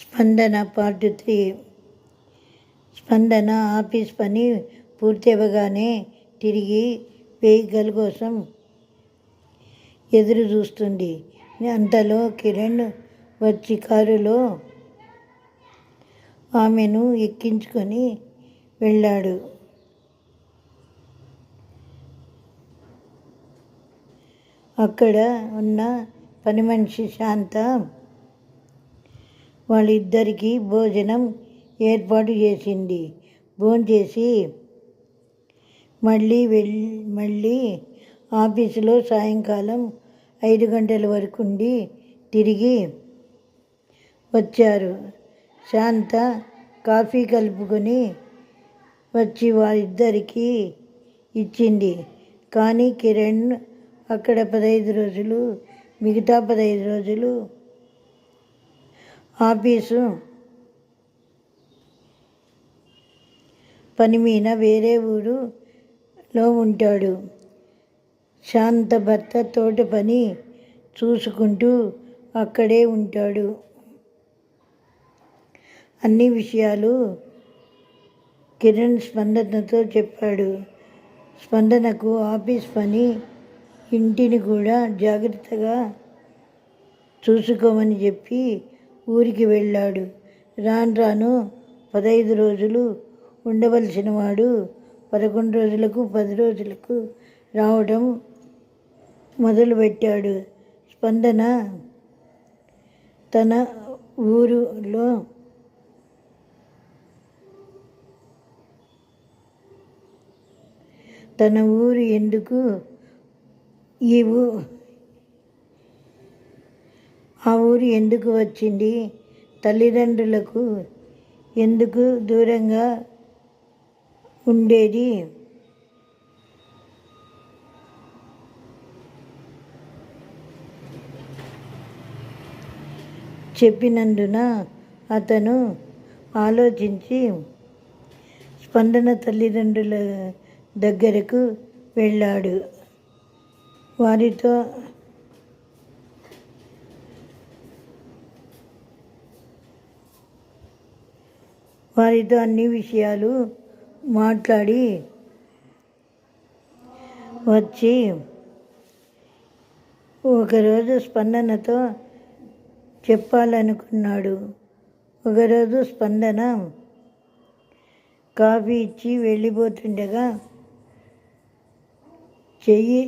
స్పందన పార్ట్ 3. స్పందన ఆఫీస్ పని పూర్తి అవ్వగానే తిరిగి వెహికల్ కోసం ఎదురు చూస్తుంది. అంతలో కిరణ్ వచ్చి కారులో ఆమెను ఎక్కించుకొని వెళ్ళాడు. అక్కడ ఉన్న పని మనిషి శాంత వాళ్ళిద్దరికీ భోజనం ఏర్పాటు చేసింది. భోంచేసి మళ్ళీ ఆఫీసులో సాయంకాలం 5 గంటల వరకు ఉండి తిరిగి వచ్చారు. శాంత కాఫీ కలుపుకొని వచ్చి వారిద్దరికీ ఇచ్చింది. కానీ కిరణ్ అక్కడ 15 రోజులు, మిగతా 15 రోజులు ఆఫీసు పని మీద వేరే ఊరులో ఉంటాడు. శాంత భర్త తోట పని చూసుకుంటూ అక్కడే ఉంటాడు. అన్ని విషయాలు కిరణ్ స్పందనతో చెప్పాడు. స్పందనకు ఆఫీస్ పని, ఇంటిని కూడా జాగ్రత్తగా చూసుకోమని చెప్పి ఊరికి వెళ్ళాడు. రాను 15 రోజులు ఉండవలసిన వాడు 11 రోజులకు 10 రోజులకు రావడం మొదలుపెట్టాడు. స్పందన తన ఊరులో తన ఊరు ఎందుకు, ఆ ఊరు ఎందుకు వచ్చింది, తల్లిదండ్రులకు ఎందుకు దూరంగా ఉండేది, చెప్పినందున అతను ఆలోచించి స్పందన తల్లిదండ్రుల దగ్గరకు వెళ్ళాడు. వారితో అన్ని విషయాలు మాట్లాడి వచ్చి ఒకరోజు స్పందనతో చెప్పాలనుకున్నాడు. ఒకరోజు స్పందన కాఫీ ఇచ్చి వెళ్ళిపోతుండగా చెయ్యి